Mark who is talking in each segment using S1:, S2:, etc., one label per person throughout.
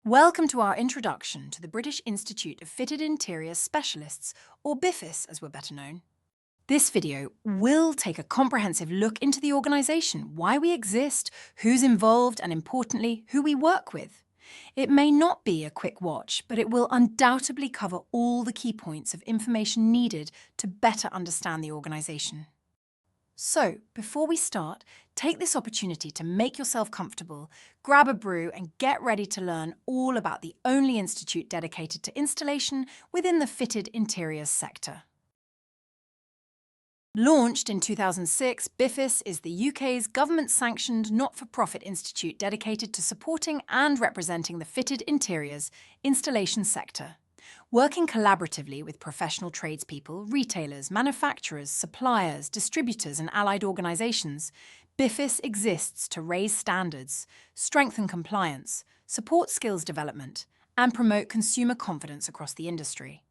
S1: Welcome to our introduction to the British Institute of Fitted Interiors Specialists, or BIFIS as we're better known. This video will take a comprehensive look into the organisation, why we exist, who's involved, and importantly, who we work with. It may not be a quick watch, but it will undoubtedly cover all the key points of information needed to better understand the organisation. So, before we start, take this opportunity to make yourself comfortable, grab a brew and get ready to learn all about the only institute dedicated to installation within the fitted interiors sector. Launched in 2006, BIFIS is the UK's government-sanctioned not-for-profit institute dedicated to supporting and representing the fitted interiors installation sector. Working collaboratively with professional tradespeople, retailers, manufacturers, suppliers, distributors and allied organisations, BIFIS exists to raise standards, strengthen compliance, support skills development, and promote consumer confidence across the industry.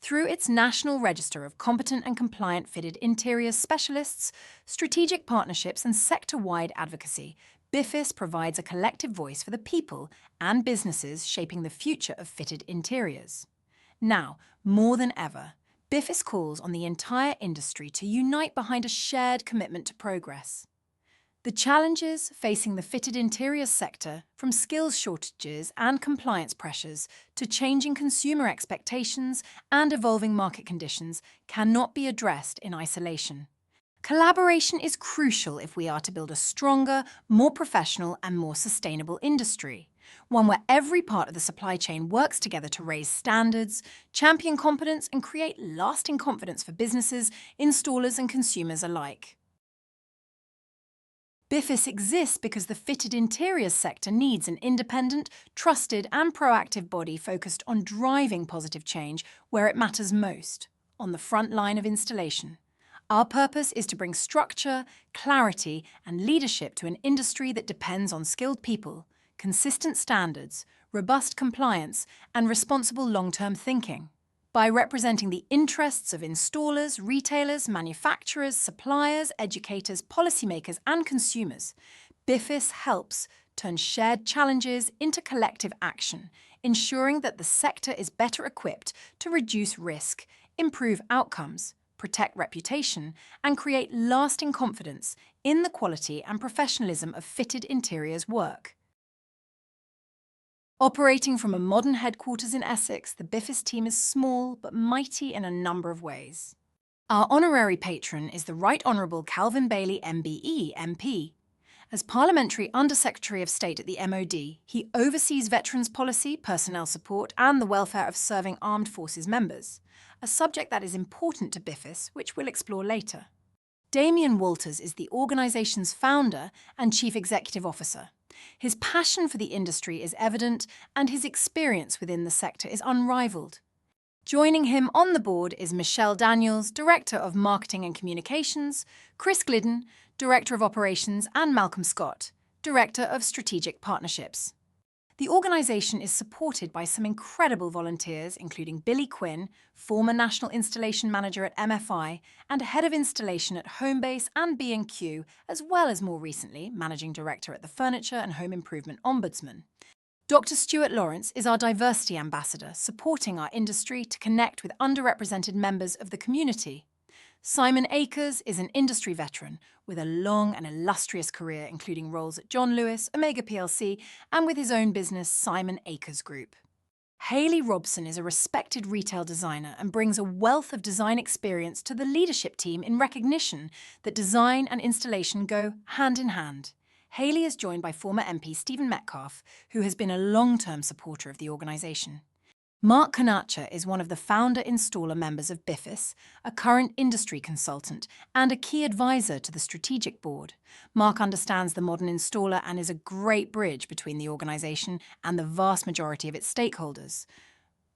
S1: Through its National Register of Competent and Compliant Fitted Interiors Specialists, strategic partnerships and sector-wide advocacy, BIFIS provides a collective voice for the people and businesses shaping the future of fitted interiors. Now, more than ever, BIFIS calls on the entire industry to unite behind a shared commitment to progress. The challenges facing the fitted interiors sector, from skills shortages and compliance pressures to changing consumer expectations and evolving market conditions, cannot be addressed in isolation. Collaboration is crucial if we are to build a stronger, more professional and more sustainable industry. One where every part of the supply chain works together to raise standards, champion competence and create lasting confidence for businesses, installers and consumers alike. BIFIS exists because the fitted interiors sector needs an independent, trusted and proactive body focused on driving positive change where it matters most, on the front line of installation. Our purpose is to bring structure, clarity and leadership to an industry that depends on skilled people, consistent standards, robust compliance, and responsible long-term thinking. By representing the interests of installers, retailers, manufacturers, suppliers, educators, policymakers, and consumers, BIFIS helps turn shared challenges into collective action, ensuring that the sector is better equipped to reduce risk, improve outcomes, protect reputation, and create lasting confidence in the quality and professionalism of fitted interiors work. Operating from a modern headquarters in Essex, the BIFIS team is small but mighty in a number of ways. Our honorary patron is the Right Honourable Calvin Bailey MBE MP. As Parliamentary Under-Secretary of State at the MOD, he oversees veterans policy, personnel support and the welfare of serving armed forces members, a subject that is important to BIFIS, which we'll explore later. Damien Walters is the organisation's founder and Chief Executive Officer. His passion for the industry is evident and his experience within the sector is unrivalled. Joining him on the board is Michelle Daniels, Director of Marketing and Communications, Chris Glidden, Director of Operations, and Malcolm Scott, Director of Strategic Partnerships. The organisation is supported by some incredible volunteers, including Billy Quinn, former National Installation Manager at MFI and Head of Installation at Homebase and B&Q, as well as more recently, Managing Director at the Furniture and Home Improvement Ombudsman. Dr. Stuart Lawrence is our Diversity Ambassador, supporting our industry to connect with underrepresented members of the community. Simon Akers is an industry veteran with a long and illustrious career, including roles at John Lewis, Omega plc, and with his own business, Simon Akers Group. Hayley Robson is a respected retail designer and brings a wealth of design experience to the leadership team in recognition that design and installation go hand in hand. Hayley is joined by former MP Stephen Metcalfe, who has been a long-term supporter of the organisation. Mark Kanacha is one of the founder-installer members of BIFIS, a current industry consultant and a key advisor to the strategic board. Mark understands the modern installer and is a great bridge between the organisation and the vast majority of its stakeholders,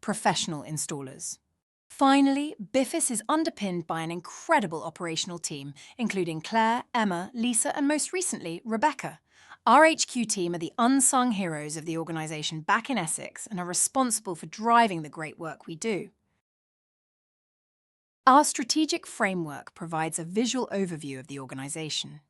S1: professional installers. Finally, BIFIS is underpinned by an incredible operational team, including Claire, Emma, Lisa and most recently, Rebecca. Our HQ team are the unsung heroes of the organisation back in Essex and are responsible for driving the great work we do. Our strategic framework provides a visual overview of the organisation.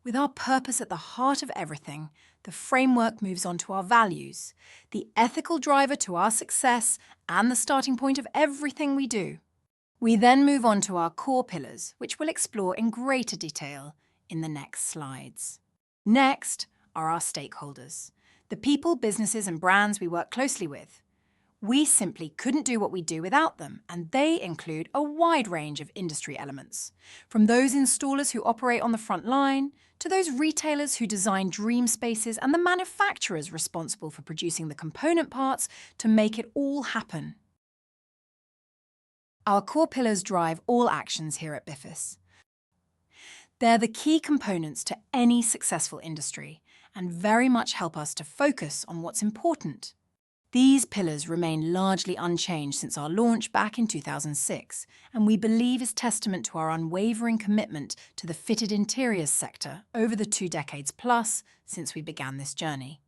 S1: With our purpose at the heart of everything, the framework moves on to our values, the ethical driver to our success and the starting point of everything we do. We then move on to our core pillars, which we'll explore in greater detail in the next slides. Next are our stakeholders, the people, businesses and brands we work closely with. We simply couldn't do what we do without them, and they include a wide range of industry elements, from those installers who operate on the front line, to those retailers who design dream spaces and the manufacturers responsible for producing the component parts to make it all happen. Our core pillars drive all actions here at BIFIS. They're the key components to any successful industry and very much help us to focus on what's important. These pillars remain largely unchanged since our launch back in 2006, and we believe is testament to our unwavering commitment to the fitted interiors sector over the 2 decades plus since we began this journey.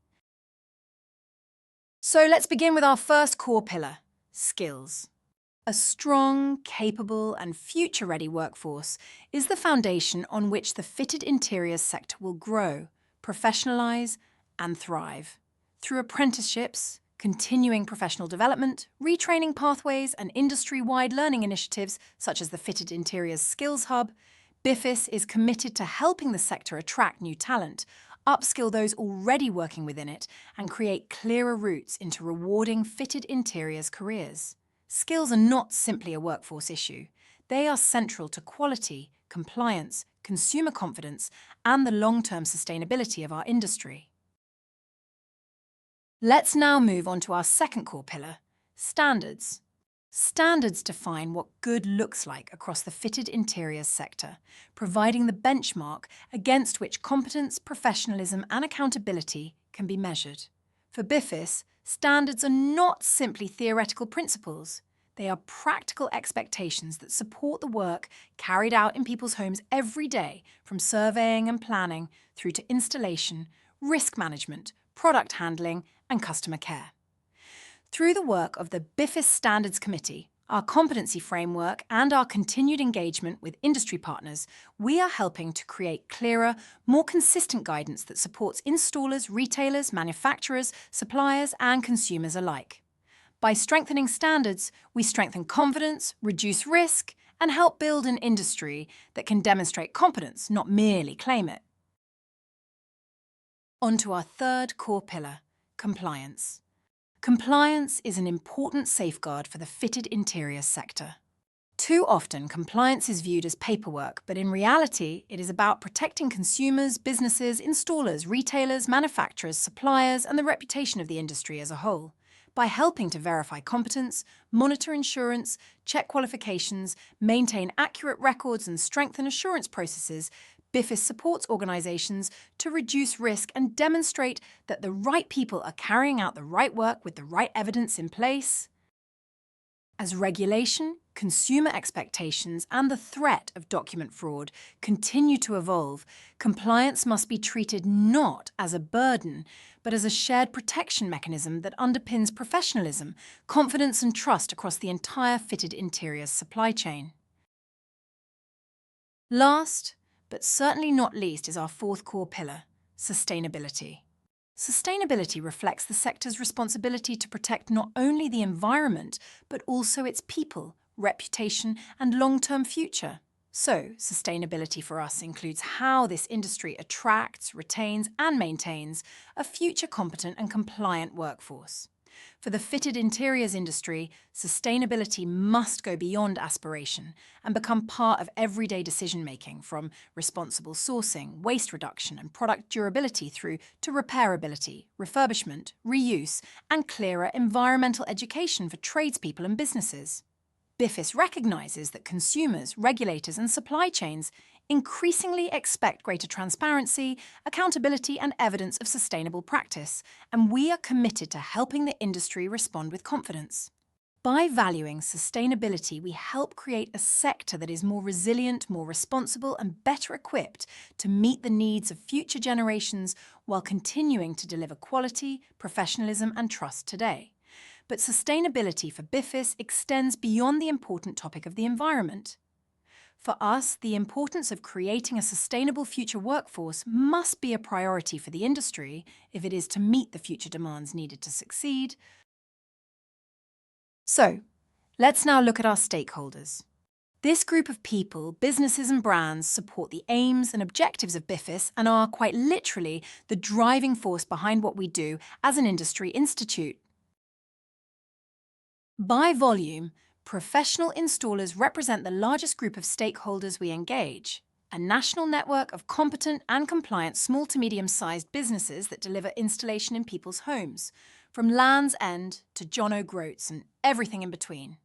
S1: So let's begin with our first core pillar, skills. A strong, capable and future-ready workforce is the foundation on which the fitted interiors sector will grow, professionalise and thrive. Through apprenticeships, continuing professional development, retraining pathways and industry-wide learning initiatives such as the Fitted Interiors Skills Hub, BIFIS is committed to helping the sector attract new talent, upskill those already working within it and create clearer routes into rewarding fitted interiors careers. Skills are not simply a workforce issue. They are central to quality, compliance, consumer confidence and the long-term sustainability of our industry. Let's now move on to our second core pillar, standards. Standards define what good looks like across the fitted interiors sector, providing the benchmark against which competence, professionalism and accountability can be measured. For BIFIS, standards are not simply theoretical principles. They are practical expectations that support the work carried out in people's homes every day, from surveying and planning through to installation, risk management, product handling and customer care. Through the work of the BIFIS Standards Committee, our competency framework and our continued engagement with industry partners, we are helping to create clearer, more consistent guidance that supports installers, retailers, manufacturers, suppliers and consumers alike. By strengthening standards, we strengthen confidence, reduce risk and help build an industry that can demonstrate competence, not merely claim it. On to our third core pillar, compliance. Compliance is an important safeguard for the fitted interiors sector. Too often, compliance is viewed as paperwork, but in reality, it is about protecting consumers, businesses, installers, retailers, manufacturers, suppliers, and the reputation of the industry as a whole. By helping to verify competence, monitor insurance, check qualifications, maintain accurate records, and strengthen assurance processes, BIFIS supports organisations to reduce risk and demonstrate that the right people are carrying out the right work with the right evidence in place. As regulation, consumer expectations and the threat of document fraud continue to evolve, compliance must be treated not as a burden, but as a shared protection mechanism that underpins professionalism, confidence and trust across the entire fitted interiors supply chain. Last, but certainly not least, is our fourth core pillar, sustainability. Sustainability reflects the sector's responsibility to protect not only the environment, but also its people, reputation, and long-term future. So, sustainability for us includes how this industry attracts, retains, and maintains a future competent and compliant workforce. For the fitted interiors industry, sustainability must go beyond aspiration and become part of everyday decision-making, from responsible sourcing, waste reduction and product durability through to repairability, refurbishment, reuse and clearer environmental education for tradespeople and businesses. BIFIS recognises that consumers, regulators and supply chains increasingly expect greater transparency, accountability and evidence of sustainable practice, and we are committed to helping the industry respond with confidence. By valuing sustainability, we help create a sector that is more resilient, more responsible and better equipped to meet the needs of future generations while continuing to deliver quality, professionalism and trust today. But sustainability for BIFIS extends beyond the important topic of the environment. For us, the importance of creating a sustainable future workforce must be a priority for the industry if it is to meet the future demands needed to succeed. So, let's now look at our stakeholders. This group of people, businesses and brands support the aims and objectives of BIFIS and are, quite literally, the driving force behind what we do as an industry institute. By volume, professional installers represent the largest group of stakeholders we engage, a national network of competent and compliant small to medium-sized businesses that deliver installation in people's homes, from Land's End to John O'Groats and everything in between.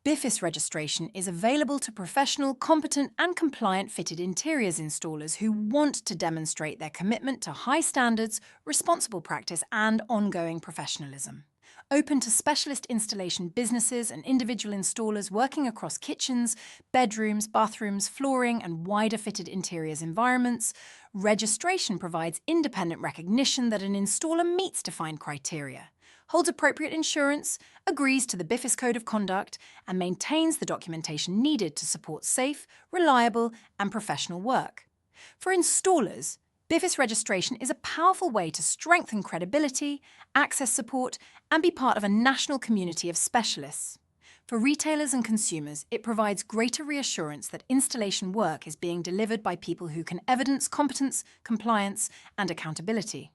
S1: BIFIS registration is available to professional, competent and compliant fitted interiors installers who want to demonstrate their commitment to high standards, responsible practice and ongoing professionalism. Open to specialist installation businesses and individual installers working across kitchens, bedrooms, bathrooms, flooring and wider fitted interiors environments, registration provides independent recognition that an installer meets defined criteria, holds appropriate insurance, agrees to the BIFIS Code of Conduct, and maintains the documentation needed to support safe, reliable, and professional work. For installers, BIFIS registration is a powerful way to strengthen credibility, access support, and be part of a national community of specialists. For retailers and consumers, it provides greater reassurance that installation work is being delivered by people who can evidence competence, compliance, and accountability.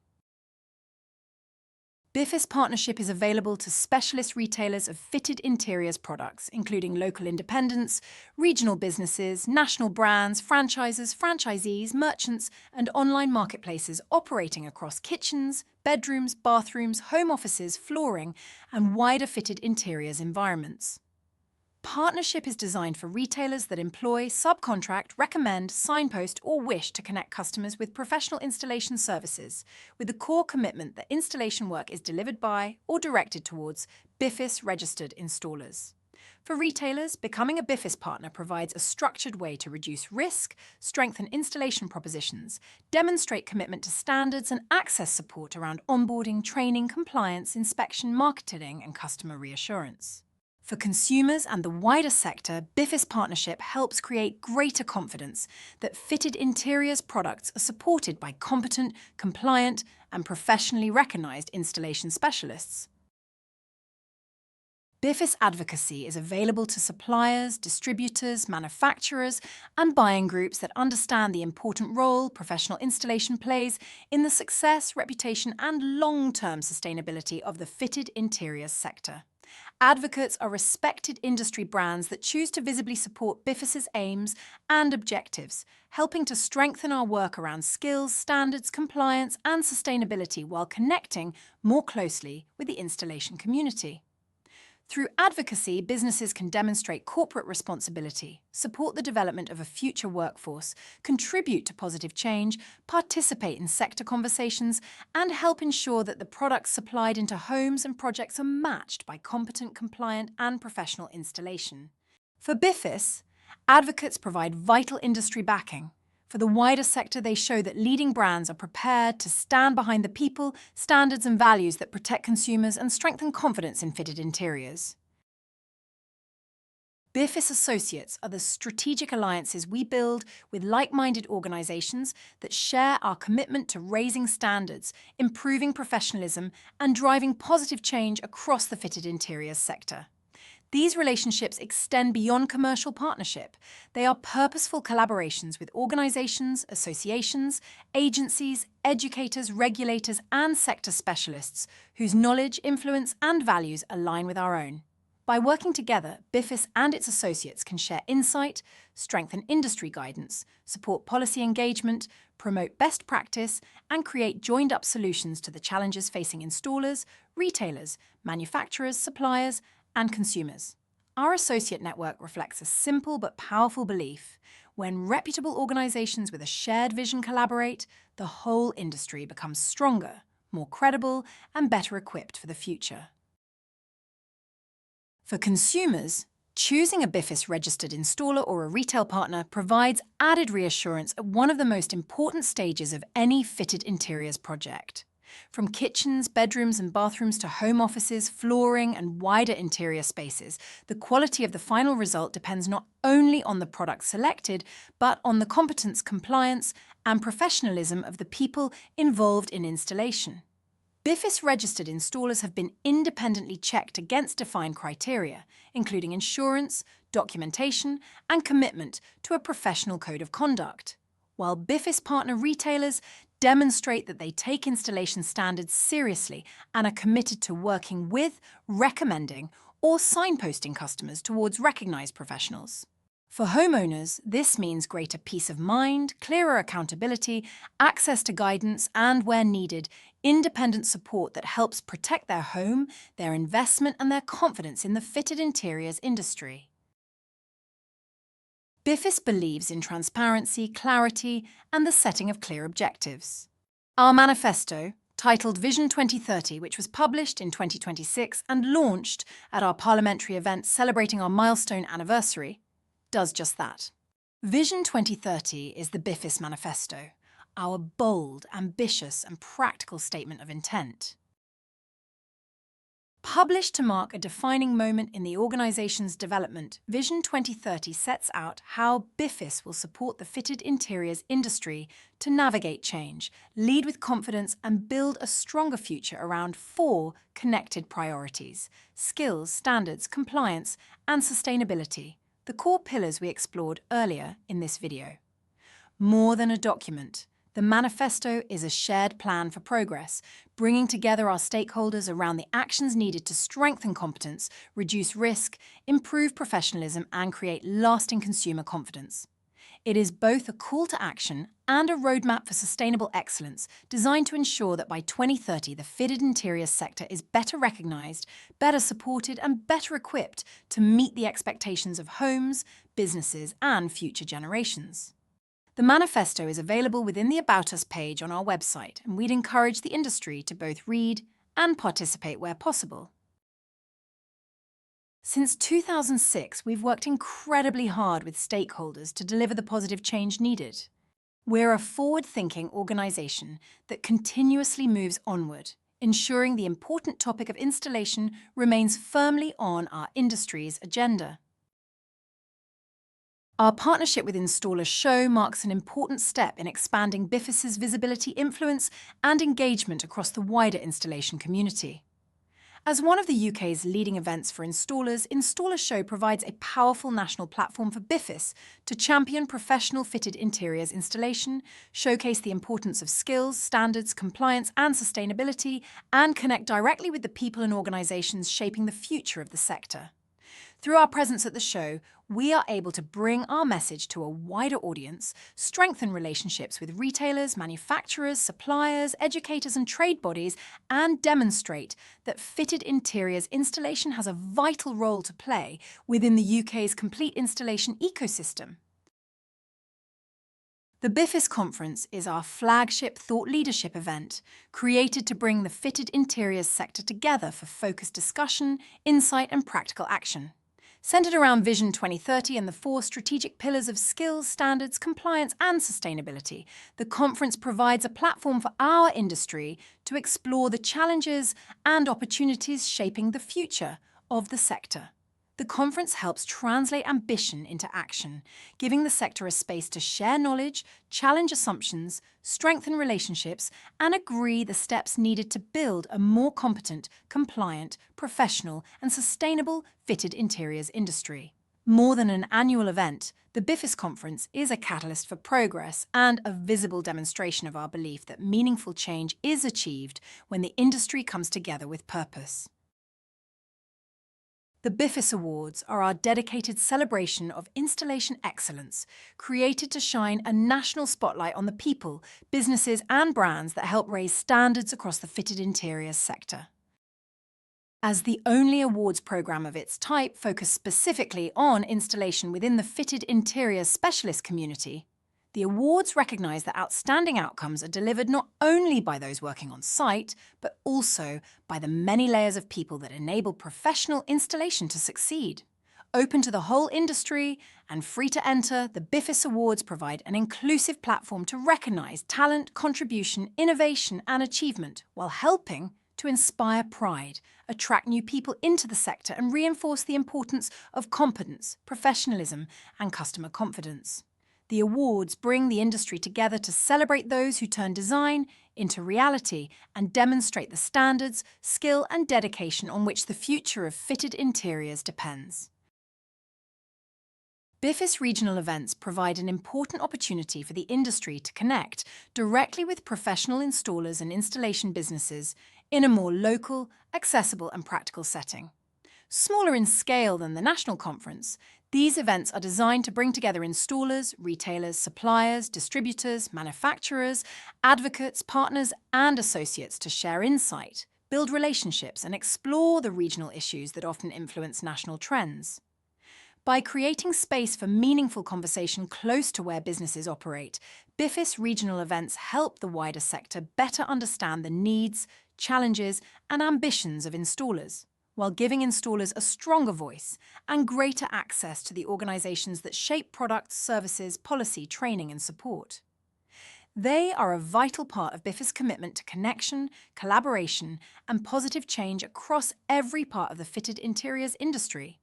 S1: BIFIS partnership is available to specialist retailers of fitted interiors products, including local independents, regional businesses, national brands, franchises, franchisees, merchants, and online marketplaces operating across kitchens, bedrooms, bathrooms, home offices, flooring, and wider fitted interiors environments. Partnership is designed for retailers that employ, subcontract, recommend, signpost, or wish to connect customers with professional installation services, with the core commitment that installation work is delivered by or directed towards BIFIS-registered installers. For retailers, becoming a BIFIS partner provides a structured way to reduce risk, strengthen installation propositions, demonstrate commitment to standards, and access support around onboarding, training, compliance, inspection, marketing, and customer reassurance. For consumers and the wider sector, BIFIS partnership helps create greater confidence that fitted interiors products are supported by competent, compliant, and professionally recognised installation specialists. BIFIS advocacy is available to suppliers, distributors, manufacturers, and buying groups that understand the important role professional installation plays in the success, reputation, and long-term sustainability of the fitted interiors sector. Advocates are respected industry brands that choose to visibly support BIFIS's aims and objectives, helping to strengthen our work around skills, standards, compliance, and sustainability while connecting more closely with the installation community. Through advocacy, businesses can demonstrate corporate responsibility, support the development of a future workforce, contribute to positive change, participate in sector conversations, and help ensure that the products supplied into homes and projects are matched by competent, compliant, and professional installation. For BIFIS, advocates provide vital industry backing. For the wider sector, they show that leading brands are prepared to stand behind the people, standards and values that protect consumers and strengthen confidence in fitted interiors. BIFIS associates are the strategic alliances we build with like-minded organisations that share our commitment to raising standards, improving professionalism and driving positive change across the fitted interiors sector. These relationships extend beyond commercial partnership. They are purposeful collaborations with organisations, associations, agencies, educators, regulators and sector specialists whose knowledge, influence and values align with our own. By working together, BIFIS and its associates can share insight, strengthen industry guidance, support policy engagement, promote best practice, and create joined-up solutions to the challenges facing installers, retailers, manufacturers, suppliers, and consumers. Our associate network reflects a simple but powerful belief: when reputable organisations with a shared vision collaborate, the whole industry becomes stronger, more credible, and better equipped for the future. For consumers, choosing a BIFIS-registered installer or a retail partner provides added reassurance at one of the most important stages of any fitted interiors project. From kitchens, bedrooms and bathrooms to home offices, flooring and wider interior spaces, the quality of the final result depends not only on the product selected, but on the competence, compliance and professionalism of the people involved in installation. BIFIS registered installers have been independently checked against defined criteria, including insurance, documentation and commitment to a professional code of conduct, while BIFIS partner retailers demonstrate that they take installation standards seriously and are committed to working with, recommending, or signposting customers towards recognised professionals. For homeowners, this means greater peace of mind, clearer accountability, access to guidance, and, where needed, independent support that helps protect their home, their investment, and their confidence in the fitted interiors industry. BIFIS believes in transparency, clarity, and the setting of clear objectives. Our manifesto, titled Vision 2030, which was published in 2026 and launched at our parliamentary event celebrating our milestone anniversary, does just that. Vision 2030 is the BIFIS manifesto, our bold, ambitious, and practical statement of intent. Published to mark a defining moment in the organisation's development, Vision 2030 sets out how BIFIS will support the fitted interiors industry to navigate change, lead with confidence and build a stronger future around 4 connected priorities: skills, standards, compliance and sustainability, the core pillars we explored earlier in this video. More than a document, the manifesto is a shared plan for progress, bringing together our stakeholders around the actions needed to strengthen competence, reduce risk, improve professionalism, and create lasting consumer confidence. It is both a call to action and a roadmap for sustainable excellence, designed to ensure that by 2030 the fitted interiors sector is better recognised, better supported, and better equipped to meet the expectations of homes, businesses, and future generations. The manifesto is available within the About Us page on our website, and we'd encourage the industry to both read and participate where possible. Since 2006, we've worked incredibly hard with stakeholders to deliver the positive change needed. We're a forward-thinking organisation that continuously moves onward, ensuring the important topic of installation remains firmly on our industry's agenda. Our partnership with Installer Show marks an important step in expanding BIFIS's visibility, influence and engagement across the wider installation community. As one of the UK's leading events for installers, Installer Show provides a powerful national platform for BIFIS to champion professional fitted interiors installation, showcase the importance of skills, standards, compliance and sustainability, and connect directly with the people and organisations shaping the future of the sector. Through our presence at the show, we are able to bring our message to a wider audience, strengthen relationships with retailers, manufacturers, suppliers, educators and trade bodies, and demonstrate that fitted interiors installation has a vital role to play within the UK's complete installation ecosystem. The BIFIS conference is our flagship thought leadership event, created to bring the fitted interiors sector together for focused discussion, insight and practical action. Centred around Vision 2030 and the 4 strategic pillars of skills, standards, compliance and sustainability, the conference provides a platform for our industry to explore the challenges and opportunities shaping the future of the sector. The conference helps translate ambition into action, giving the sector a space to share knowledge, challenge assumptions, strengthen relationships, and agree the steps needed to build a more competent, compliant, professional, and sustainable fitted interiors industry. More than an annual event, the BIFIS conference is a catalyst for progress and a visible demonstration of our belief that meaningful change is achieved when the industry comes together with purpose. The BIFIS Awards are our dedicated celebration of installation excellence, created to shine a national spotlight on the people, businesses and brands that help raise standards across the fitted interiors sector. As the only awards programme of its type focused specifically on installation within the fitted interiors specialist community, the awards recognise that outstanding outcomes are delivered not only by those working on site, but also by the many layers of people that enable professional installation to succeed. Open to the whole industry and free to enter, the BIFIS Awards provide an inclusive platform to recognise talent, contribution, innovation and achievement while helping to inspire pride, attract new people into the sector and reinforce the importance of competence, professionalism and customer confidence. The awards bring the industry together to celebrate those who turn design into reality and demonstrate the standards, skill and dedication on which the future of fitted interiors depends. BIFIS regional events provide an important opportunity for the industry to connect directly with professional installers and installation businesses in a more local, accessible and practical setting. Smaller in scale than the national conference, these events are designed to bring together installers, retailers, suppliers, distributors, manufacturers, advocates, partners and associates to share insight, build relationships and explore the regional issues that often influence national trends. By creating space for meaningful conversation close to where businesses operate, BIFIS regional events help the wider sector better understand the needs, challenges and ambitions of installers, while giving installers a stronger voice and greater access to the organisations that shape products, services, policy, training and support. They are a vital part of BIFIS' commitment to connection, collaboration and positive change across every part of the fitted interiors industry.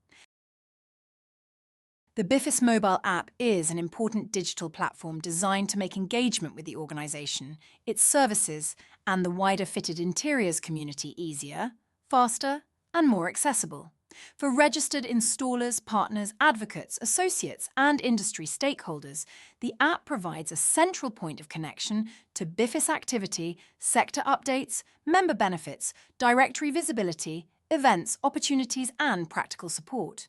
S1: The BIFIS mobile app is an important digital platform designed to make engagement with the organisation, its services and the wider fitted interiors community easier, faster and more accessible. For registered installers, partners, advocates, associates and industry stakeholders, the app provides a central point of connection to BIFIS activity, sector updates, member benefits, directory visibility, events, opportunities and practical support.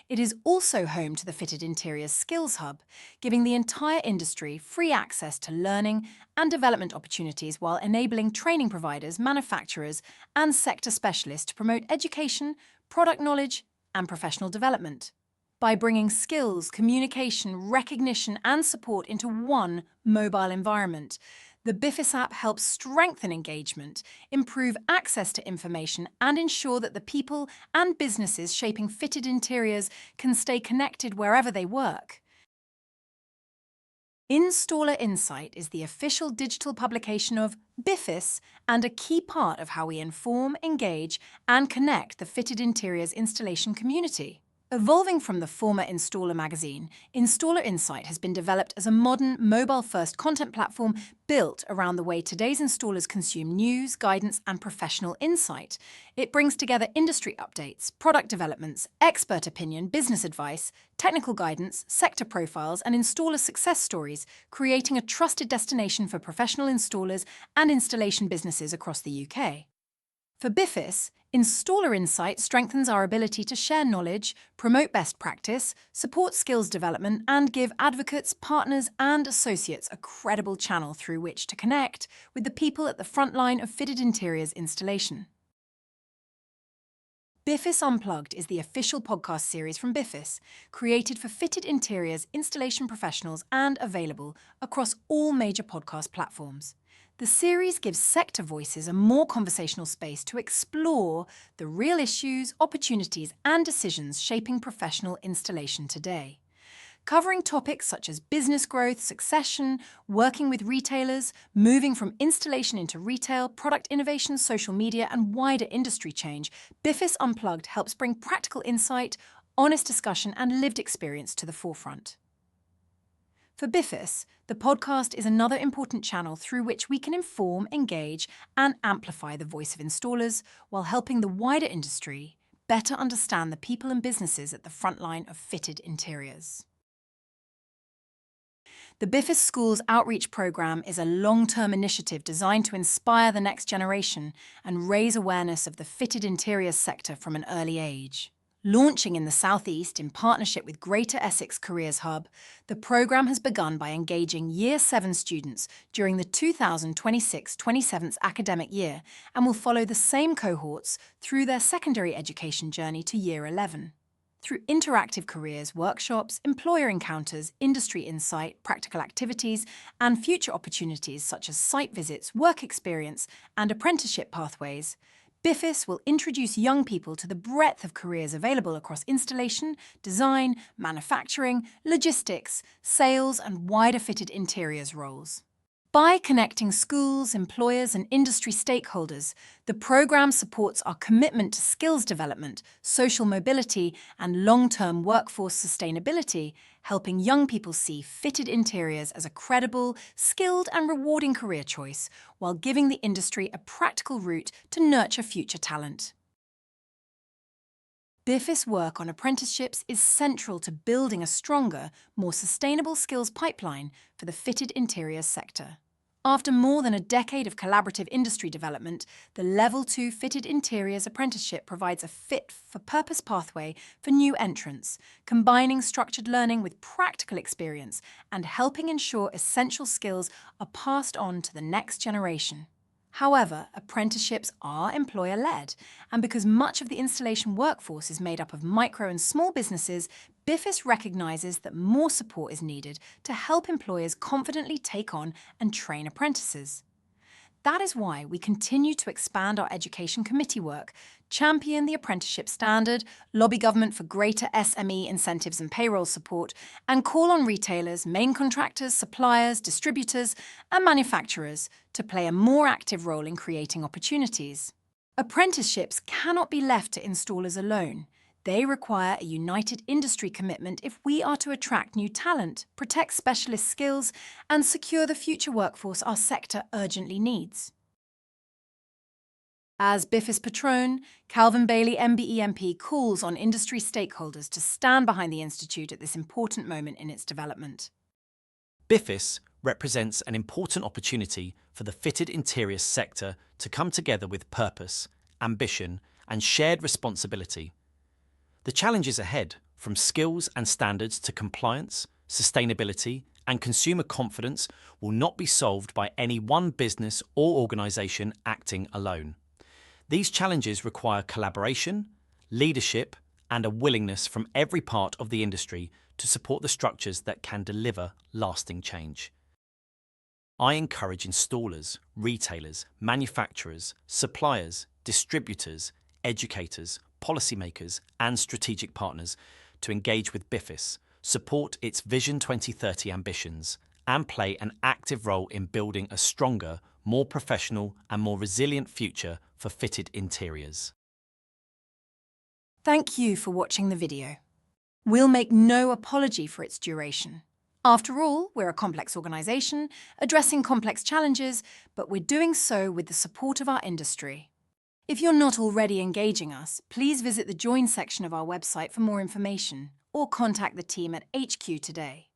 S1: It is also home to the Fitted Interiors Skills Hub, giving the entire industry free access to learning and development opportunities while enabling training providers, manufacturers and sector specialists to promote education, product knowledge and professional development. By bringing skills, communication, recognition and support into one mobile environment, the BIFIS app helps strengthen engagement, improve access to information and ensure that the people and businesses shaping fitted interiors can stay connected wherever they work. Installer Insight is the official digital publication of BIFIS and a key part of how we inform, engage and connect the fitted interiors installation community. Evolving from the former Installer magazine, Installer Insight has been developed as a modern, mobile-first content platform built around the way today's installers consume news, guidance and professional insight. It brings together industry updates, product developments, expert opinion, business advice, technical guidance, sector profiles and installer success stories, creating a trusted destination for professional installers and installation businesses across the UK. For BIFIS, Installer Insight strengthens our ability to share knowledge, promote best practice, support skills development, and give advocates, partners, and associates a credible channel through which to connect with the people at the front line of fitted interiors installation. BIFIS Unplugged is the official podcast series from BIFIS, created for fitted interiors installation professionals and available across all major podcast platforms. The series gives sector voices a more conversational space to explore the real issues, opportunities and decisions shaping professional installation today. Covering topics such as business growth, succession, working with retailers, moving from installation into retail, product innovation, social media and wider industry change, BIFIS Unplugged helps bring practical insight, honest discussion and lived experience to the forefront. For BIFIS, the podcast is another important channel through which we can inform, engage and amplify the voice of installers while helping the wider industry better understand the people and businesses at the front line of fitted interiors. The BIFIS Schools Outreach Programme is a long-term initiative designed to inspire the next generation and raise awareness of the fitted interiors sector from an early age. Launching in the South East in partnership with Greater Essex Careers Hub, the programme has begun by engaging Year 7 students during the 2026-27 academic year and will follow the same cohorts through their secondary education journey to Year 11. Through interactive careers, workshops, employer encounters, industry insight, practical activities, and future opportunities such as site visits, work experience, and apprenticeship pathways, BIFIS will introduce young people to the breadth of careers available across installation, design, manufacturing, logistics, sales, and wider fitted interiors roles. By connecting schools, employers, and industry stakeholders, the program supports our commitment to skills development, social mobility, and long-term workforce sustainability, helping young people see fitted interiors as a credible, skilled, and rewarding career choice, while giving the industry a practical route to nurture future talent. BIFIS work on apprenticeships is central to building a stronger, more sustainable skills pipeline for the fitted interiors sector. After more than a decade of collaborative industry development, the Level 2 Fitted Interiors Apprenticeship provides a fit-for-purpose pathway for new entrants, combining structured learning with practical experience and helping ensure essential skills are passed on to the next generation. However, apprenticeships are employer-led, and because much of the installation workforce is made up of micro and small businesses, BIFIS recognises that more support is needed to help employers confidently take on and train apprentices. That is why we continue to expand our education committee work, champion the apprenticeship standard, lobby government for greater SME incentives and payroll support, and call on retailers, main contractors, suppliers, distributors, and manufacturers to play a more active role in creating opportunities. Apprenticeships cannot be left to installers alone. They require a united industry commitment if we are to attract new talent, protect specialist skills, and secure the future workforce our sector urgently needs. As BIFIS patron, Calvin Bailey MBE MP calls on industry stakeholders to stand behind the Institute at this important moment in its development.
S2: BIFIS represents an important opportunity for the fitted interiors sector to come together with purpose, ambition, and shared responsibility. The challenges ahead, from skills and standards to compliance, sustainability, and consumer confidence, will not be solved by any one business or organisation acting alone. These challenges require collaboration, leadership, and a willingness from every part of the industry to support the structures that can deliver lasting change. I encourage installers, retailers, manufacturers, suppliers, distributors, educators, policymakers, and strategic partners to engage with BIFIS, support its Vision 2030 ambitions, and play an active role in building a stronger, more professional, and more resilient future for fitted interiors.
S1: Thank you for watching the video. We'll make no apology for its duration. After all, we're a complex organisation, addressing complex challenges, but we're doing so with the support of our industry. If you're not already engaging us, please visit the Join section of our website for more information, or contact the team at HQ today.